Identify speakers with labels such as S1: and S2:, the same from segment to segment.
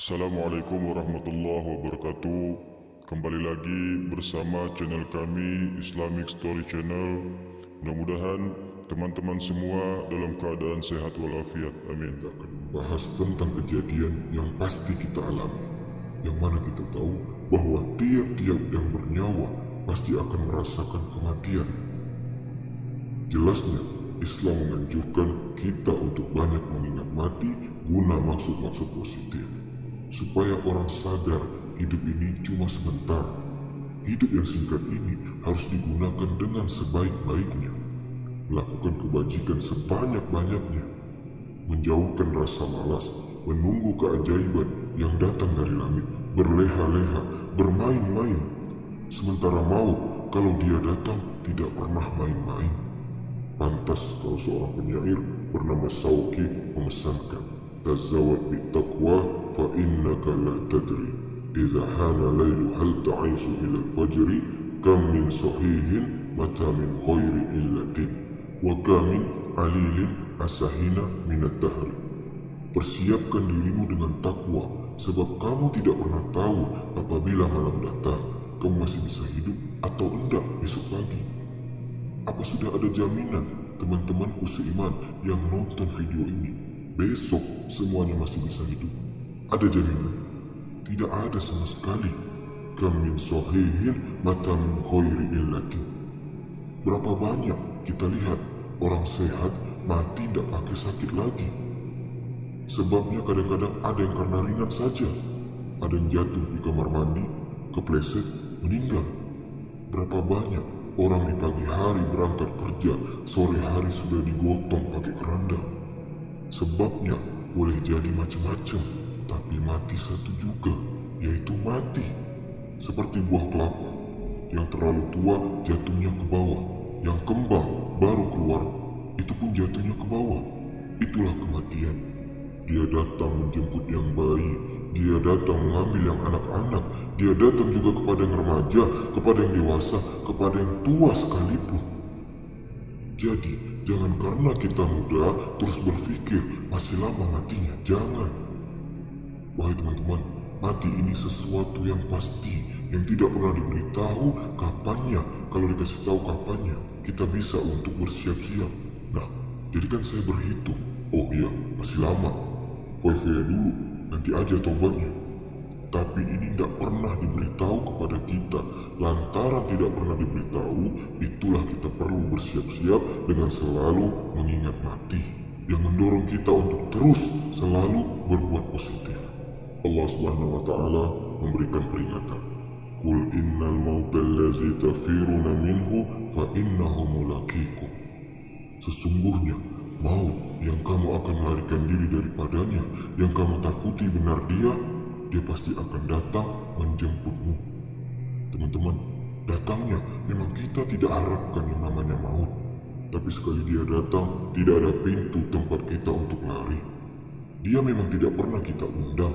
S1: Assalamualaikum warahmatullahi wabarakatuh. Kembali lagi bersama channel kami Islamic Story Channel. Mudah-mudahan teman-teman semua dalam keadaan sehat walafiat. Amin.
S2: Kita akan membahas tentang kejadian yang pasti kita alami, yang mana kita tahu bahwa tiap-tiap yang bernyawa pasti akan merasakan kematian. Jelasnya, Islam menganjurkan kita untuk banyak mengingat mati guna maksud-maksud positif, supaya orang sadar hidup ini cuma sebentar. Hidup yang singkat ini harus digunakan dengan sebaik-baiknya, melakukan kebajikan sebanyak-banyaknya, menjauhkan rasa malas, menunggu keajaiban yang datang dari langit, berleha-leha, bermain-main. Sementara maut, kalau dia datang, tidak pernah main-main. Pantas kalau seorang penyair bernama Sauki memesankan, "Tazawad bitaqwa fa innaka la tadri. Idza hana lailu hal ta'isu ila al-fajri, kam min sahihin mata min khairi illatin, wa kam min alilin asahina min ad-dahri." Persiapkan dirimu dengan takwa, sebab kamu tidak pernah tahu apabila malam datang, kamu masih bisa hidup atau enggak besok pagi. Apa sudah ada jaminan teman-temanku seiman yang nonton video ini besok semuanya masih bisa hidup? Ada jaminan? Tidak ada sama sekali. Kam min sahihin mata min khairi illati. Berapa banyak kita lihat orang sehat mati tidak pakai sakit lagi. Sebabnya kadang-kadang ada yang karena ringan saja. Ada yang jatuh di kamar mandi, kepleset, meninggal. Berapa banyak orang di pagi hari berangkat kerja, sore hari sudah digotong pakai keranda. Sebabnya boleh jadi macam-macam, tapi mati satu juga, yaitu mati. Seperti buah kelapa, yang terlalu tua jatuhnya ke bawah, yang kembang baru keluar, itu pun jatuhnya ke bawah. Itulah kematian. Dia datang menjemput yang bayi, dia datang mengambil yang anak-anak, dia datang juga kepada yang remaja, kepada yang dewasa, kepada yang tua sekalipun. Jadi, jangan karena kita muda terus berpikir masih lama matinya, jangan. Wahai teman-teman, mati ini sesuatu yang pasti, yang tidak pernah diberitahu kapannya. Kalau dikasih tahu kapannya, kita bisa untuk bersiap-siap. Nah, jadi kan saya berhitung, oh iya, masih lama. Foya-foya dulu, nanti aja tobatnya. Tapi ini tidak pernah diberitahu kepada kita. Lantaran tidak pernah diberitahu, itulah kita perlu bersiap-siap dengan selalu mengingat mati, yang mendorong kita untuk terus selalu berbuat positif. Allah Subhanahu wa Ta'ala memberikan peringatan, "Qul innal mauta allazi tafiruna minhu fa innahu mulaqikum." Sesungguhnya maut yang kamu akan melarikan diri daripadanya, yang kamu takuti benar dia pasti akan datang menjemputmu. Teman-teman, datangnya memang kita tidak harapkan yang namanya maut. Tapi sekali dia datang, tidak ada pintu tempat kita untuk lari. Dia memang tidak pernah kita undang.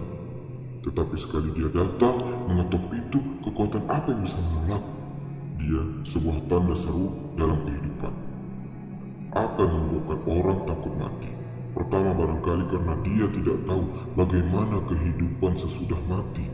S2: Tetapi sekali dia datang, mengetuk pintu, kekuatan apa yang bisa menolak? Dia sebuah tanda seru dalam kehidupan. Apa yang membuatkan orang takut mati? Pertama, barangkali karena dia tidak tahu bagaimana kehidupan sesudah mati.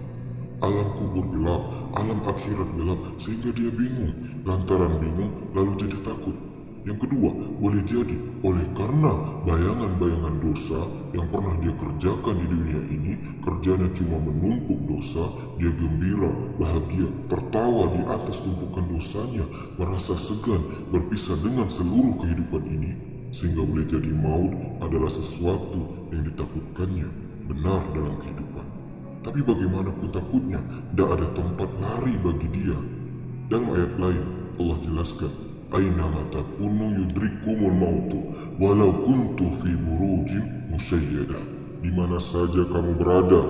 S2: Alam kubur gelap, alam akhirat gelap, sehingga dia bingung. Lantaran bingung, lalu jadi takut. Yang kedua, boleh jadi oleh karena bayangan-bayangan dosa yang pernah dia kerjakan di dunia ini, kerjanya cuma menumpuk dosa, dia gembira, bahagia, tertawa di atas tumpukan dosanya, merasa segan berpisah dengan seluruh kehidupan ini, sehingga boleh jadi maut adalah sesuatu yang ditakutkannya benar dalam kehidupan. Tapi bagaimanapun takutnya, tidak ada tempat lari bagi dia. Dalam ayat lain, Allah jelaskan, "Ainama takunu yudrikumul mautu, walau kuntu fi burujin musyayyada." Di mana saja kamu berada,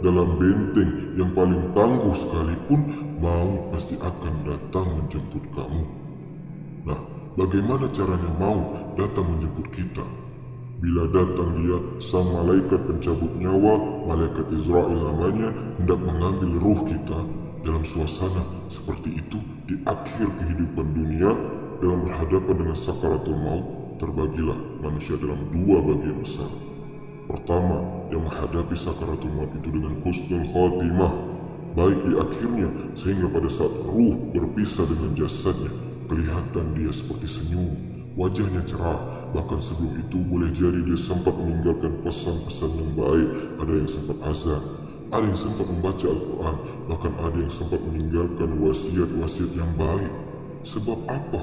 S2: dalam benteng yang paling tangguh sekalipun, maut pasti akan datang menjemput kamu. Nah, bagaimana caranya maut datang menjemput kita? Bila datang dia, sang malaikat pencabut nyawa, malaikat Israel namanya, hendak mengambil ruh kita. Dalam suasana seperti itu, di akhir kehidupan dunia, dalam berhadapan dengan sakaratul maut, terbagilah manusia dalam dua bagian besar. Pertama, yang menghadapi sakaratul maut itu dengan husnul khotimah, baik di akhirnya, sehingga pada saat ruh berpisah dengan jasadnya, kelihatan dia seperti senyum, wajahnya cerah. Bahkan sebelum itu boleh jadi dia sempat meninggalkan pesan-pesan yang baik. Ada yang sempat azan, ada yang sempat membaca Al-Quran, bahkan ada yang sempat meninggalkan wasiat-wasiat yang baik. Sebab apa?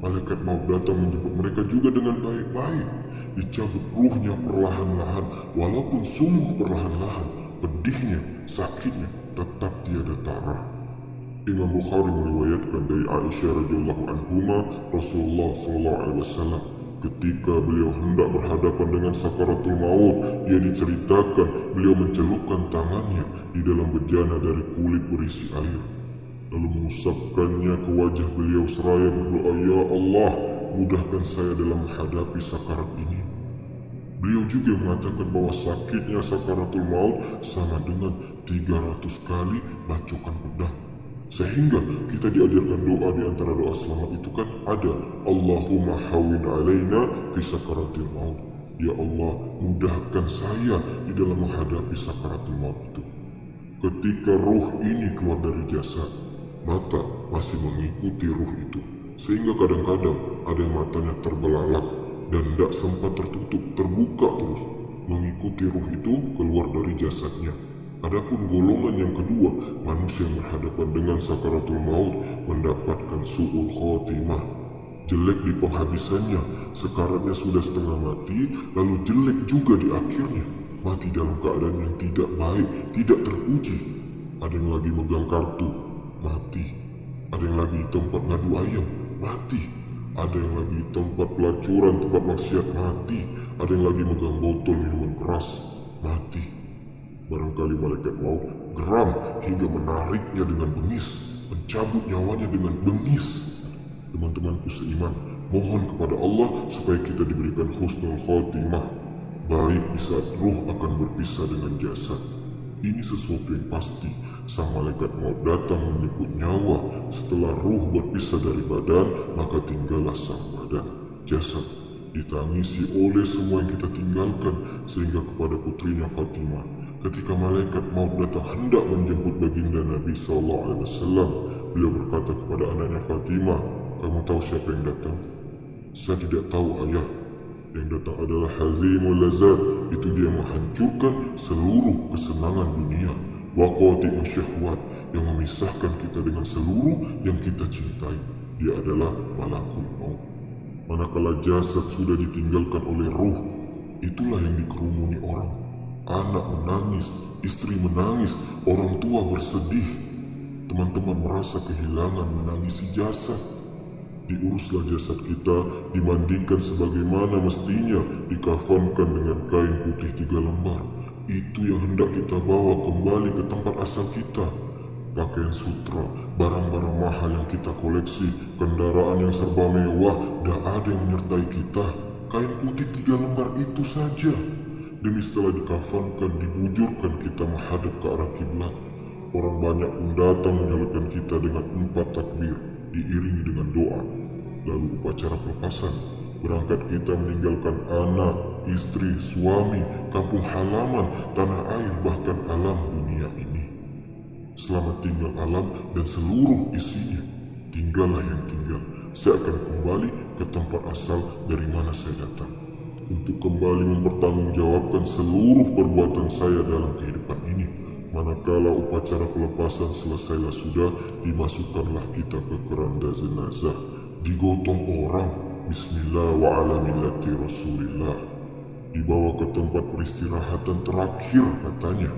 S2: Malaikat maut datang menjemput mereka juga dengan baik-baik. Dicabut ruhnya perlahan-lahan, walaupun sungguh perlahan-lahan. Pedihnya, sakitnya, tetap tiada tara. Imam Bukhari meriwayatkan dari Aisyah radhiyallahu anhuma, Rasulullah SAW ketika beliau hendak berhadapan dengan sakaratul maut, ia diceritakan beliau mencelupkan tangannya di dalam bejana dari kulit berisi air, lalu mengusapkannya ke wajah beliau seraya berdoa, "Ya Allah, mudahkan saya dalam menghadapi sakarat ini." Beliau juga mengatakan bahwa sakitnya sakaratul maut sama dengan 300 kali bacokan pedang. Sehingga kita diajarkan doa. Di antara doa selamat itu kan ada, Allahumma hawin alaina fi sakaratil maut. Ya Allah, mudahkan saya di dalam menghadapi sakaratul maut itu. Ketika ruh ini keluar dari jasad, mata masih mengikuti ruh itu, sehingga kadang-kadang ada yang matanya terbelalak dan tidak sempat tertutup, terbuka terus mengikuti ruh itu keluar dari jasadnya. Adapun golongan yang kedua, manusia yang berhadapan dengan sakaratul maut mendapatkan su'ul khotimah, jelek di penghabisannya. Sekaratnya sudah setengah mati, lalu jelek juga di akhirnya, mati dalam keadaan yang tidak baik, tidak terpuji. Ada yang lagi megang kartu, mati. Ada yang lagi di tempat ngadu ayam, mati. Ada yang lagi di tempat pelacuran, tempat maksiat, mati. Ada yang lagi megang botol minuman keras, mati. Barangkali malaikat maut geram hingga menariknya dengan bengis, mencabut nyawanya dengan bengis. Teman-temanku seiman, mohon kepada Allah supaya kita diberikan husnul khotimah, baik di saat ruh akan berpisah dengan jasad. Ini sesuatu yang pasti. Sang malaikat maut datang menjemput nyawa. Setelah ruh berpisah dari badan, maka tinggallah sang badan, jasad, ditangisi oleh semua yang kita tinggalkan, sehingga kepada putrinya Fatimah, ketika malaikat maut datang hendak menjemput baginda Nabi SAW, beliau berkata kepada anaknya Fatimah, "Kamu tahu siapa yang datang?" "Saya tidak tahu, ayah." "Yang datang adalah hazimul lazat." Itu dia menghancurkan seluruh kesenangan dunia. Wa qati'us syahwat, yang memisahkan kita dengan seluruh yang kita cintai. Dia adalah malakul maut. Manakala jasad sudah ditinggalkan oleh ruh, itulah yang dikerumuni orang. Anak menangis, istri menangis, orang tua bersedih. Teman-teman merasa kehilangan, menangisi jasad. Diuruslah jasad kita, dimandikan sebagaimana mestinya, dikafankan dengan kain putih 3 lembar. Itu yang hendak kita bawa kembali ke tempat asal kita. Pakaian sutra, barang-barang mahal yang kita koleksi, kendaraan yang serba mewah, dah ada yang menyertai kita. Kain putih 3 lembar itu saja. Demi setelah dikafankan, dibujurkan kita menghadap ke arah kiblat. Orang banyak pun datang menyalakan kita dengan 4 takbir, diiringi dengan doa. Lalu upacara pelepasan. Berangkat kita meninggalkan anak, istri, suami, kampung halaman, tanah air, bahkan alam dunia ini. Selamat tinggal alam dan seluruh isinya. Tinggallah yang tinggal. Saya akan kembali ke tempat asal dari mana saya datang, untuk kembali mempertanggungjawabkan seluruh perbuatan saya dalam kehidupan ini. Manakala upacara pelepasan selesailah sudah, dimasukkanlah kita ke keranda jenazah, digotong orang, bismillah wa ala millati rasulillah, dibawa ke tempat peristirahatan terakhir katanya.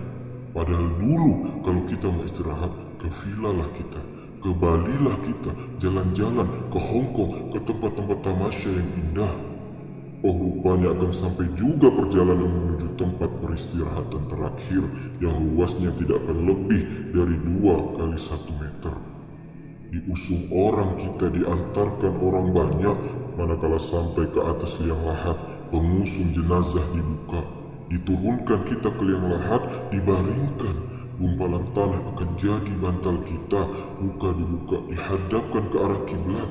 S2: Padahal dulu kalau kita mau istirahat, ke villa lah kita, ke Bali lah kita, jalan-jalan ke Hong Kong, ke tempat-tempat tamasya yang indah. Oh, rupanya akan sampai juga perjalanan menuju tempat peristirahatan terakhir yang luasnya tidak akan lebih dari 2 kali 1 meter. Diusung orang kita, diantarkan orang banyak. Manakala sampai ke atas liang lahat, pengusung jenazah dibuka, diturunkan kita ke liang lahat, dibaringkan. Gumpalan tanah akan jadi bantal kita, muka dibuka, dihadapkan ke arah kiblat.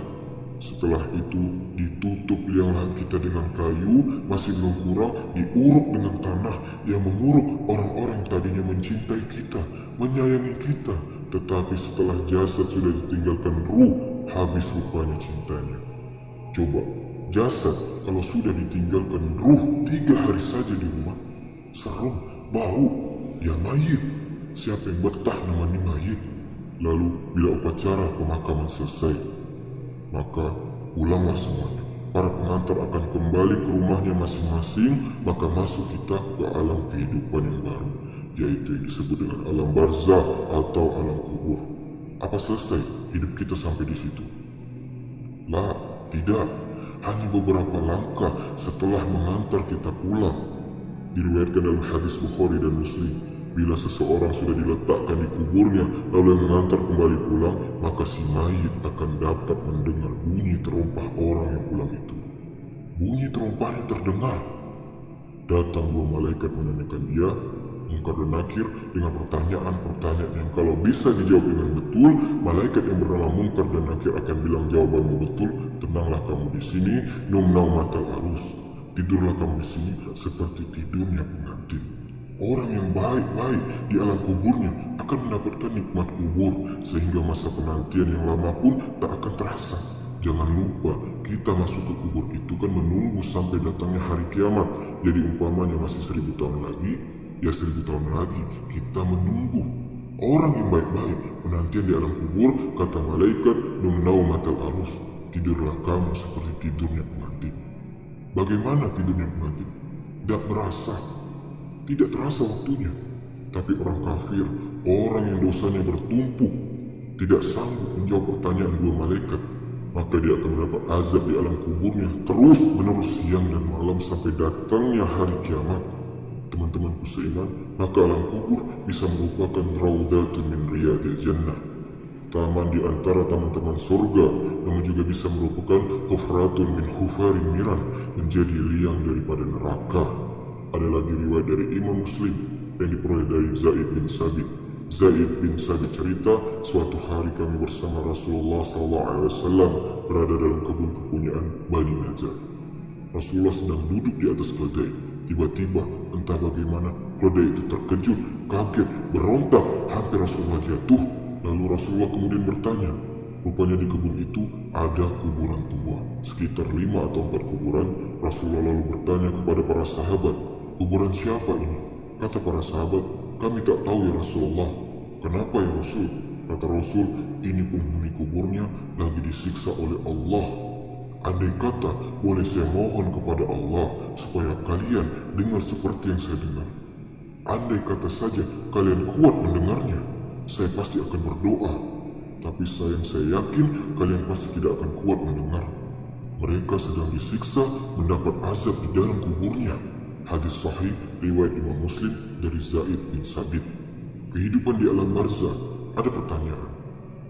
S2: Setelah itu ditutup liang lahat kita dengan kayu, masih belum kurang diuruk dengan tanah yang menguruk orang-orang tadinya mencintai kita, menyayangi kita. Tetapi setelah jasad sudah ditinggalkan ruh, habis rupanya cintanya. Coba, jasad kalau sudah ditinggalkan ruh 3 hari saja di rumah, serem, bau, ya mayit. Siapa yang betah nemani mayit? Lalu bila upacara pemakaman selesai, maka ulanglah semuanya. Para pengantar akan kembali ke rumahnya masing-masing, maka masuk kita ke alam kehidupan yang baru, yaitu yang disebut dengan alam barzah atau alam kubur. Apa selesai hidup kita sampai di situ? Lah, tidak. Hanya beberapa langkah setelah mengantar kita pulang. Diriwayatkan dalam hadis Bukhari dan Muslim, bila seseorang sudah diletakkan di kuburnya lalu yang mengantar kembali pulang, maka si mayit akan dapat mendengar bunyi terompah orang yang pulang itu. Bunyi terompahnya terdengar. Datang 2 malaikat menanyakan dia, Munkar dan Nakir, dengan pertanyaan-pertanyaan yang kalau bisa dijawab dengan betul, malaikat yang bernama Munkar dan Nakir akan bilang jawabanmu betul. Tenanglah kamu di sini, numnau matal arus. Tidurlah kamu di sini seperti tidurnya pengantin. Orang yang baik-baik di alam kuburnya akan mendapatkan nikmat kubur, sehingga masa penantian yang lama pun tak akan terasa. Jangan lupa, kita masuk ke kubur itu kan menunggu sampai datangnya hari kiamat. Jadi umpamanya masih 1000 tahun lagi, ya 1000 tahun lagi kita menunggu. Orang yang baik-baik penantian di alam kubur, kata malaikat, numnau matal arus. Tidurlah kamu seperti tidurnya pengantin. Bagaimana tidurnya pengantin? Tidak terasa waktunya. Tapi orang kafir, orang yang dosanya bertumpuk, tidak sanggup menjawab pertanyaan 2 malaikat, maka dia akan mendapat azab di alam kuburnya terus menerus siang dan malam sampai datangnya hari kiamat. Teman-temanku seiman, maka alam kubur bisa merupakan raudatun min riyadil jannah, taman di antara taman-taman surga, namun juga bisa merupakan hufratun min hufarin miran, menjadi liang daripada neraka. Ada lagi riwayat dari Imam Muslim yang diperoleh dari Zaid bin Sabit. Zaid bin Sabit cerita, suatu hari kami bersama Rasulullah SAW berada dalam kebun kepunyaan Bani Najjar. Rasulullah sedang duduk di atas keledai. Tiba-tiba entah bagaimana keledai itu terkejut, kaget, berontak, hampir Rasulullah jatuh. Lalu Rasulullah kemudian bertanya. Rupanya di kebun itu ada kuburan tua, sekitar 5 atau 4 kuburan. Rasulullah lalu bertanya kepada para sahabat, kuburan siapa ini? Kata para sahabat, kami tak tahu ya Rasulullah. Kenapa ya Rasul? Kata Rasul, ini penghuni kuburnya lagi disiksa oleh Allah. Andai kata boleh saya mohon kepada Allah supaya kalian dengar seperti yang saya dengar. Andai kata saja kalian kuat mendengarnya, saya pasti akan berdoa. Tapi sayang, saya yakin kalian pasti tidak akan kuat mendengar. Mereka sedang disiksa, mendapat azab di dalam kuburnya. Hadis sahih riwayat Imam Muslim dari Zaid bin Sabit. Kehidupan di alam barzah, ada pertanyaan.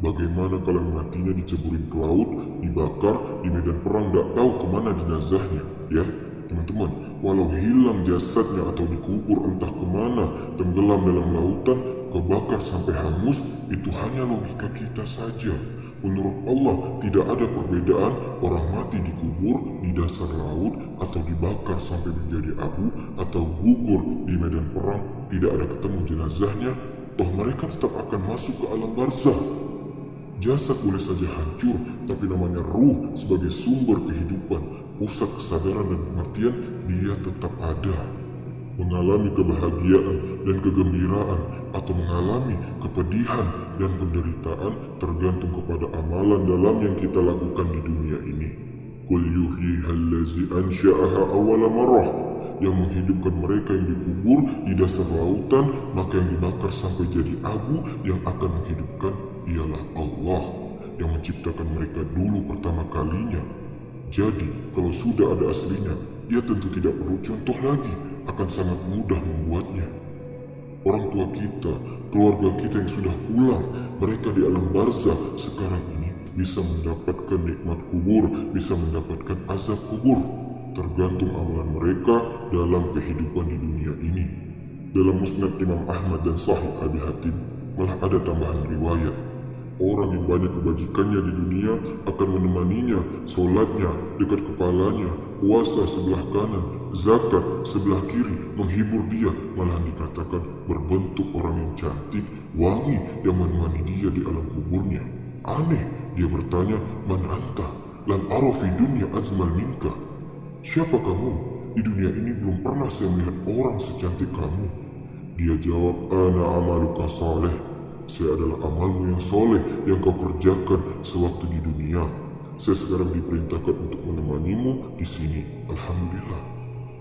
S2: Bagaimana kalau matinya diceburin ke laut, dibakar, di medan perang, tidak tahu kemana jenazahnya? Ya, teman-teman, walau hilang jasadnya atau dikubur entah kemana, tenggelam dalam lautan, kebakar sampai hangus, itu hanya logika kita saja. Menurut Allah tidak ada perbedaan orang mati dikubur di dasar laut atau dibakar sampai menjadi abu atau gugur di medan perang, tidak ada ketemu jenazahnya, toh mereka tetap akan masuk ke alam barzah. Jasad boleh saja hancur, tapi namanya ruh sebagai sumber kehidupan, pusat kesadaran dan pengertian, dia tetap ada. Mengalami kebahagiaan dan kegembiraan atau mengalami kepedihan dan penderitaan tergantung kepada amalan dalam yang kita lakukan di dunia ini. Qul yuhyihallazi ansha'aha awwala marrah, yang menghidupkan mereka yang dikubur di dasar lautan, maka yang dibakar sampai jadi abu yang akan menghidupkan ialah Allah yang menciptakan mereka dulu pertama kalinya. Jadi kalau sudah ada aslinya, ia tentu tidak perlu contoh lagi, akan sangat mudah membuatnya. Orang tua kita, keluarga kita yang sudah pulang, mereka di alam barzah sekarang ini bisa mendapatkan nikmat kubur, bisa mendapatkan azab kubur, tergantung amalan mereka dalam kehidupan di dunia ini. Dalam Musnad Imam Ahmad dan Sahih Abi Hatim malah ada tambahan riwayat. Orang yang banyak kebajikannya di dunia akan menemaninya, solatnya dekat kepalanya, puasa sebelah kanan, zakat sebelah kiri, menghibur dia, malah dikatakan berbentuk orang yang cantik, wangi yang menemani dia di alam kuburnya. Aneh, dia bertanya, "Man anta? Lam ara fi dunya azmal minka." Siapa kamu? Di dunia ini belum pernah saya melihat orang secantik kamu. Dia jawab, "Ana amaluka saleh." Saya adalah amalmu yang soleh yang kau kerjakan sewaktu di dunia. Saya sekarang diperintahkan untuk menemanimu di sini. Alhamdulillah.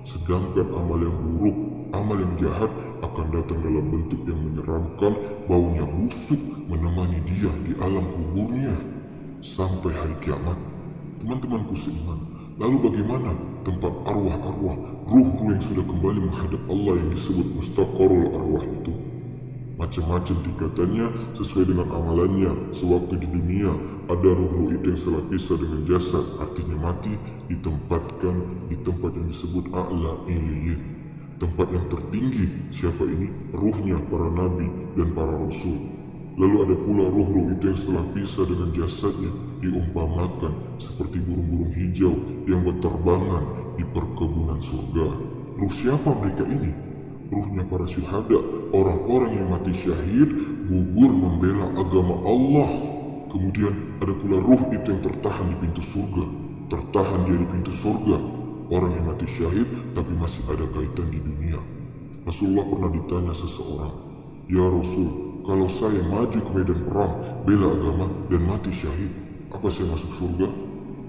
S2: Sedangkan amal yang buruk, amal yang jahat akan datang dalam bentuk yang menyeramkan, baunya busuk menemani dia di alam kuburnya sampai hari kiamat. Teman-temanku seiman, lalu bagaimana tempat arwah-arwah, ruh-ruh yang sudah kembali menghadap Allah yang disebut mustaqarrul arwah itu? Macam-macam tingkatannya sesuai dengan amalannya. Sewaktu di dunia, ada ruh-ruh itu yang telah pisah dengan jasad, artinya mati, ditempatkan di tempat yang disebut a'la iliyyin, tempat yang tertinggi. Siapa ini? Ruhnya para nabi dan para rasul. Lalu ada pula ruh-ruh itu yang setelah pisah dengan jasadnya diumpamakan seperti burung-burung hijau yang berterbangan di perkebunan surga. Ruh siapa mereka ini? Ruhnya para syuhada, orang-orang yang mati syahid, gugur membela agama Allah. Kemudian ada pula ruh itu yang tertahan di pintu surga. Tertahan dia di pintu surga. Orang yang mati syahid tapi masih ada kaitan di dunia. Rasulullah pernah ditanya seseorang, "Ya Rasul, kalau saya maju ke medan perang, bela agama dan mati syahid, apa saya masuk surga?"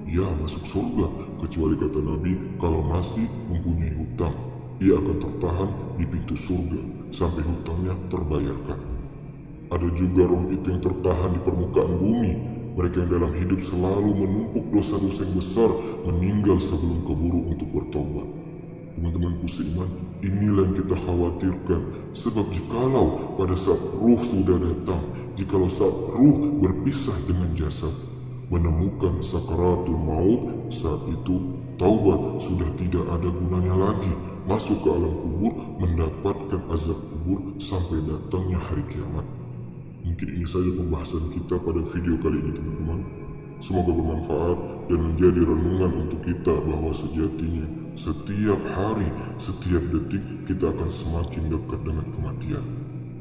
S2: "Ya, masuk surga, kecuali," kata Nabi, "kalau masih mempunyai hutang. Ia akan tertahan di pintu surga sampai hutangnya terbayarkan." Ada juga roh itu yang tertahan di permukaan bumi. Mereka yang dalam hidup selalu menumpuk dosa-dosa yang besar, meninggal sebelum keburu untuk bertobat. Teman-temanku seiman, inilah yang kita khawatirkan. Sebab jikalau pada saat ruh sudah datang, jikalau saat ruh berpisah dengan jasad, menemukan sakaratul maut, saat itu taubat sudah tidak ada gunanya lagi. Masuk ke alam kubur, mendapatkan azab kubur sampai datangnya hari kiamat. Mungkin ini saja pembahasan kita pada video kali ini, teman-teman. Semoga bermanfaat dan menjadi renungan untuk kita bahwa sejatinya setiap hari, setiap detik kita akan semakin dekat dengan kematian.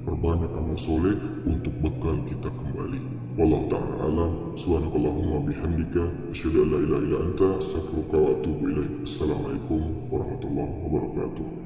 S2: Perbanyak amal soleh untuk bekal kita kembali. Wallahu ta'ala alam. Subhanakallahumma bihamdika asyhadu an la ilaha illa anta astaghfiruka wa atubu ilaik. Assalamualaikum warahmatullahi wabarakatuh.